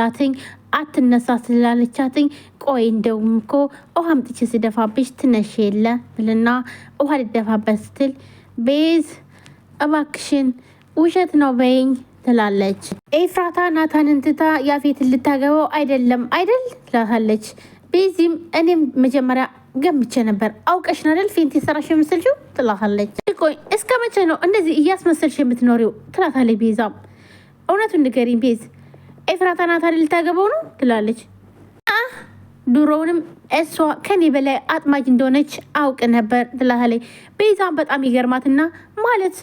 ላትኝ አትነሳ ስላለቻትኝ ቆይ እንደውም እኮ ውሃ አምጥቼ ስደፋብሽ ትነሽ የለ ብልና ውሃ ልደፋበት ስትል ቤዝ እባክሽን ውሸት ነው በይኝ ትላለች። ኤፍራታ ናታንን ትታ ያፌትን ልታገባው አይደለም አይደል ትላታለች። ቤዚም እኔም መጀመሪያ ገምቼ ነበር አውቀሽ ነው አይደል ፌንት የሰራሽ የምስልሽው ትላታለች። ቆይ እስከ መቼ ነው እንደዚህ እያስመሰልሽ የምትኖሪው ትላታለች። ቤዛም እውነቱን ንገሪኝ ቤዝ ኤፍራታ ናታንን ልታገባው ነው ትላለች። ድሮውንም እሷ ከኔ በላይ አጥማጅ እንደሆነች አውቅ ነበር ትላታለች። ቤዛም በጣም ይገርማትና ማለት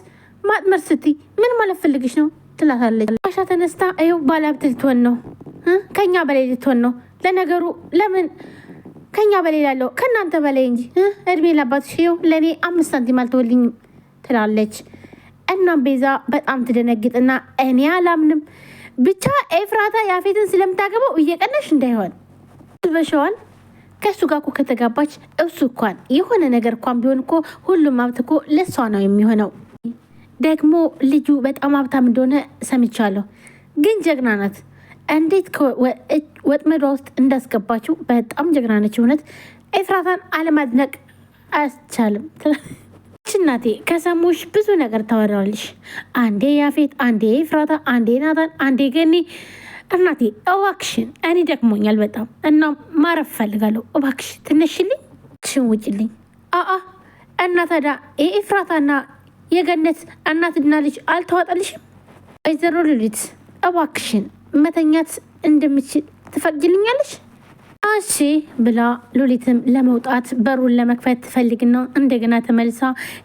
ማጥመር ስትይ ምን ማለት ፈልግሽ ነው ትላታለች። አሻ ተነስታ ይኸው ባለሀብት ልትሆን ነው ከኛ በላይ ልትሆን ነው። ለነገሩ ለምን ከኛ በላይ ላለው ከእናንተ በላይ እንጂ እድሜ ላባትሽ ይኸው ለእኔ 5 ሳንቲም አልተወልኝም ትላለች። እናም ቤዛ በጣም ትደነግጥና እኔ አላምንም ብቻ ኤፍራታ ያፌትን ስለምታገባው እየቀነሽ እንዳይሆን በሸዋል ከእሱ ጋር እኮ ከተጋባች እሱ እንኳን የሆነ ነገር እንኳን ቢሆን እኮ ሁሉም ሀብት እኮ ለእሷ ነው የሚሆነው። ደግሞ ልጁ በጣም ሀብታም እንደሆነ ሰምቻለሁ። ግን ጀግና ናት። እንዴት ወጥመዷ ውስጥ እንዳስገባችው በጣም ጀግና ነች። እውነት ኤፍራታን አለማድነቅ አያስቻልም። እናቴ ከሰሙሽ ብዙ ነገር ታወራለሽ። አንዴ ያፌት፣ አንዴ ኤፍራታ፣ አንዴ ናታን፣ አንዴ ገኒ። እናቴ እባክሽን እኔ ደክሞኛል በጣም እና ማረፍ ፈልጋለሁ። እባክሽ ትነሽልኝ፣ ሽን ውጭልኝ። እና ታዲያ የኤፍራታና የገነት እናትና ልጅ አልተዋጠልሽም? ወይዘሮ ሉሊት እባክሽን መተኛት እንደምችል ትፈቅጅልኛለሽ? እሺ ብላ ሉሊትም ለመውጣት በሩን ለመክፈት ትፈልግና እንደገና ተመልሳ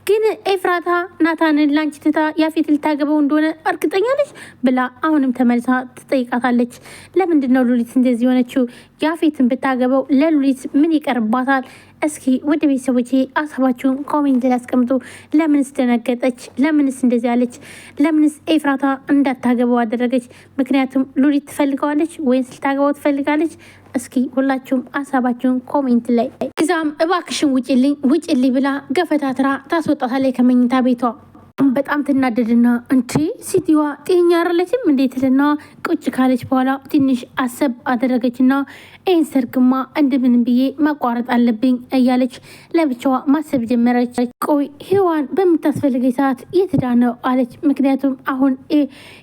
ግን ኤፍራታ ናታንን ላንቺ ትታ ያፌት ልታገባው እንደሆነ እርግጠኛ ነሽ ብላ አሁንም ተመልሳ ትጠይቃታለች። ለምንድን ነው ሉሊት እንደዚህ የሆነችው? ያፌትን ብታገባው ለሉሊት ምን ይቀርባታል? እስኪ ወደ ቤተሰቦቼ ሀሳባችሁን ኮሜንት ላይ አስቀምጡ። ለምንስ ደነገጠች? ለምንስ እንደዚህ ያለች? ለምንስ ኤፍራታ እንዳታገባው አደረገች? ምክንያቱም ሉሊት ትፈልገዋለች ወይስ ልታገባው ትፈልጋለች? እስኪ ሁላችሁም ሀሳባችሁን ኮሜንት ላይ ግዛም እባክሽን ውጭልኝ ብላ ገፈታትራ ታስወጣታለች ከመኝታ ቤቷ። በጣም ትናደድና እንቺ ሲቲዋ ጤኛ አይደለችም እንዴት ልና ቁጭ ካለች በኋላ ትንሽ አሰብ አደረገችና ይህን ሰርግማ እንደምንም ብዬ ማቋረጥ አለብኝ እያለች ለብቻዋ ማሰብ ጀመረች። ቆይ ሔዋን በምታስፈልገኝ ሰዓት የትዳ ነው አለች። ምክንያቱም አሁን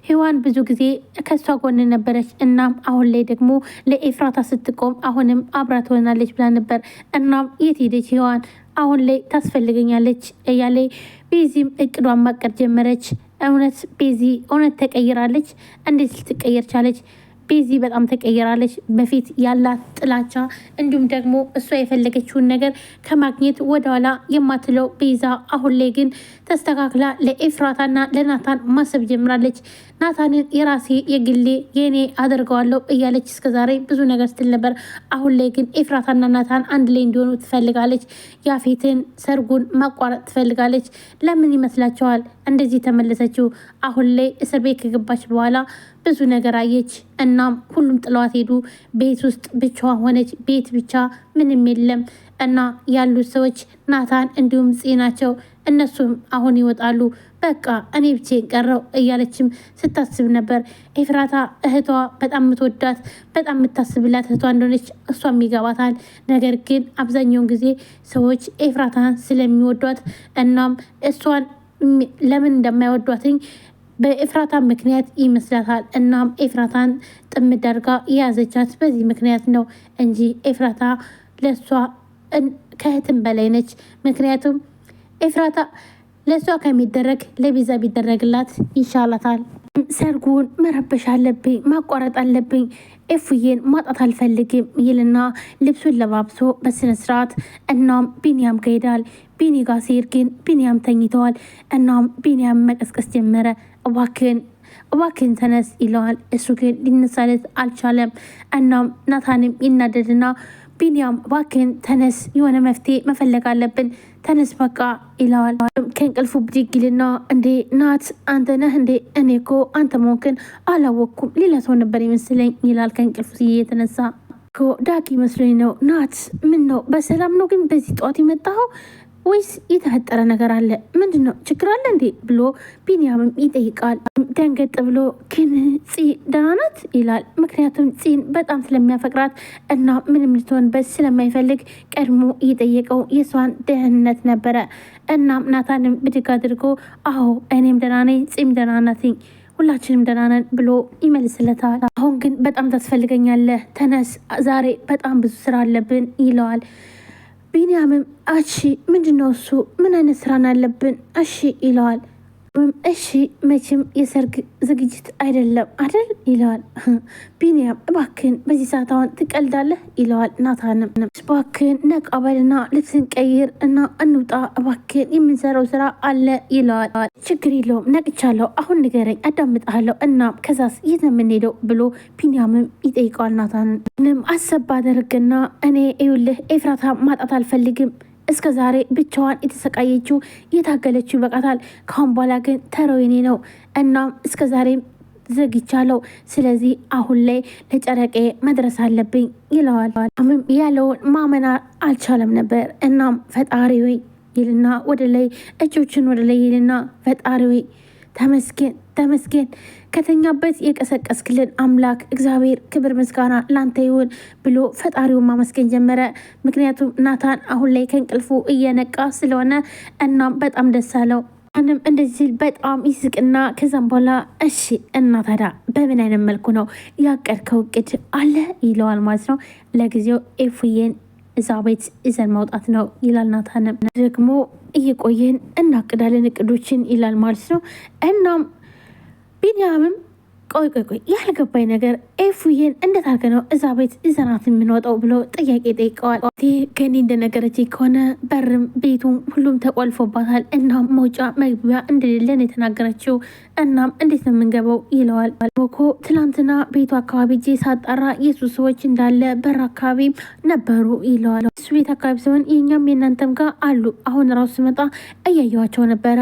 ሔዋን ብዙ ጊዜ ከሷ ጎን ነበረች። እናም አሁን ላይ ደግሞ ለኤፍራታ ስትቆም አሁንም አብራ ትሆናለች ብላ ነበር። እናም የት ሄደች ሔዋን? አሁን ላይ ታስፈልገኛለች እያለ ቤዚም እቅዷን ማቀድ ጀመረች። እውነት ቤዚ እውነት ተቀይራለች። እንዴት ልትቀየር ቻለች? ቤዚ በጣም ተቀይራለች። በፊት ያላት ጥላቻ እንዲሁም ደግሞ እሷ የፈለገችውን ነገር ከማግኘት ወደኋላ የማትለው ቤዛ አሁን ላይ ግን ተስተካክላ ለኤፍራታና ለናታን ማሰብ ጀምራለች። ናታንን የራሴ የግሌ የኔ አደርገዋለሁ እያለች እስከዛሬ ብዙ ነገር ስትል ነበር። አሁን ላይ ግን ኤፍራታና ናታን አንድ ላይ እንዲሆኑ ትፈልጋለች። ያፌትን ሰርጉን ማቋረጥ ትፈልጋለች። ለምን ይመስላችኋል እንደዚህ ተመለሰችው? አሁን ላይ እስር ቤት ከገባች በኋላ ብዙ ነገር አየች። እናም ሁሉም ጥለዋት ሄዱ። ቤት ውስጥ ብቻዋ ሆነች። ቤት ብቻ ምንም የለም እና ያሉት ሰዎች ናታን እንዲሁም ጽ ናቸው። እነሱም አሁን ይወጣሉ። በቃ እኔ ብቻዬን ቀረው እያለችም ስታስብ ነበር። ኤፍራታ እህቷ በጣም የምትወዳት በጣም የምታስብላት እህቷ እንደሆነች እሷም ይገባታል። ነገር ግን አብዛኛውን ጊዜ ሰዎች ኤፍራታን ስለሚወዷት እናም እሷን ለምን እንደማይወዷትኝ በኤፍራታ ምክንያት ይመስላታል። እናም ኤፍራታን ጥምድ አድርጋ የያዘቻት በዚህ ምክንያት ነው እንጂ ኤፍራታ ለእሷ ከእህትም በላይ ነች። ምክንያቱም ኤፍራታ ለእሷ ከሚደረግ ለቤዛ ቢደረግላት ይሻላታል። ሰርጉን መረበሽ አለብኝ፣ ማቋረጥ አለብኝ፣ ኤፉዬን ማጣት አልፈልግም ይልና ልብሱን ለባብሶ በስነስርዓት እናም ቢኒያም ከሄዳል። ቢኒ ጋር ሲሄድ ግን ቢኒያም ተኝተዋል። እናም ቢኒያም መቀስቀስ ጀመረ። እባክን ተነስ ይለዋል። እሱ ግን ሊነሳለት አልቻለም። እናም ናታንም ይናደድና ቢኒያም እባክን ተነስ፣ የሆነ መፍትሄ መፈለግ አለብን፣ ተነስ በቃ ይለዋል። ከእንቅልፉ ብድግ ይልና እንዴ ናት አንተ ነህ እንዴ? እኔ እኮ አንተ መሆንክን አላወቅኩም፣ ሌላ ሰው ነበር ይመስለኝ ይላል። ከእንቅልፉ የተነሳ ዳጊ መስሎኝ ነው። ናት ምን ነው በሰላም ነው ግን በዚህ ጠዋት የመጣኸው ወይስ የተፈጠረ ነገር አለ? ምንድን ነው ችግር አለ እንዴ ብሎ ቢኒያምም ይጠይቃል። ደንገጥ ብሎ ግን ፂ ደህና ናት ይላል። ምክንያቱም ፂን በጣም ስለሚያፈቅራት እና ምንም ልትሆንበት ስለማይፈልግ ቀድሞ እየጠየቀው የሷን ደህንነት ነበረ። እናም ናታንም ብድግ አድርጎ አዎ እኔም ደህና ነኝ፣ ፂም ደህና ናት፣ ሁላችንም ደህና ነን ብሎ ይመልስለታል። አሁን ግን በጣም ታስፈልገኛለህ፣ ተነስ፣ ዛሬ በጣም ብዙ ስራ አለብን ይለዋል። ቢንያምም እሺ ምንድነው እሱ? ምን አይነት ስራ አለብን? እሺ ይለዋል። እሺ መቼም የሰርግ ዝግጅት አይደለም አደል ይለዋል። ቢንያም እባክን በዚህ ሰዓት አሁን ትቀልዳለህ ይለዋል። ናታንም እባክን ነቃበልና ልብስን ቀይር እና እንውጣ እባክን የምንሰራው ስራ አለ ይለዋል። ችግር የለውም ነቅቻለሁ፣ አሁን ንገረኝ አዳምጣለሁ፣ እና ከዛስ የት ነው የምንሄደው ብሎ ቢንያምም ይጠይቀዋል። ናታንም አሰብ አደርግና እኔ ይኸውልህ ኤፍራታ ማጣት አልፈልግም፣ እስከ ዛሬ ብቻዋን የተሰቃየችው የታገለችው ይበቃታል። ካሁን በኋላ ግን ተራው የኔ ነው። እናም እስከ ዛሬም ዘግቻለሁ። ስለዚህ አሁን ላይ ለጨረቄ መድረስ አለብኝ ይለዋል። ያለውን ማመን አልቻለም ነበር። እናም ፈጣሪ ወይ ይልና ወደ ላይ እጆችን ወደ ላይ ይልና ፈጣሪ ወይ ተመስገን ተመስገን፣ ከተኛበት የቀሰቀስክልን አምላክ እግዚአብሔር ክብር ምስጋና ላንተ ይሁን ብሎ ፈጣሪውን ማመስገን ጀመረ። ምክንያቱም ናታን አሁን ላይ ከእንቅልፉ እየነቃ ስለሆነ እናም በጣም ደስ አለው። አንም እንደዚህ ሲል በጣም ይስቅና ከዛም በኋላ እሺ እና ታዲያ በምን አይነት መልኩ ነው ያቀድከው እቅድ አለ ይለዋል ማለት ነው። ለጊዜው ኤፉዬን እዛ ቤት ይዘን መውጣት ነው ይላል። ናታንም ደግሞ እየቆየን እናቅዳለን እቅዶችን ይላል ማለት ነው። እናም ቢንያምም ቆይ ያልገባኝ ነገር ኤፉዬን እንዴት አድርገ ነው እዛ ቤት ይዘናት የምንወጣው ብሎ ጥያቄ ጠይቀዋል። ከኔ እንደነገረች ከሆነ በርም ቤቱም ሁሉም ተቆልፎባታል፣ እናም መውጫ መግቢያ እንደሌለን የተናገረችው፣ እናም እንዴት ነው የምንገባው ይለዋል። ቦኮ ትላንትና ቤቱ አካባቢ እጄ ሳጣራ የሱ ሰዎች እንዳለ በር አካባቢ ነበሩ ይለዋል። እሱ ቤት አካባቢ ሲሆን የኛም የእናንተም ጋር አሉ፣ አሁን ራሱ ስመጣ እያየዋቸው ነበረ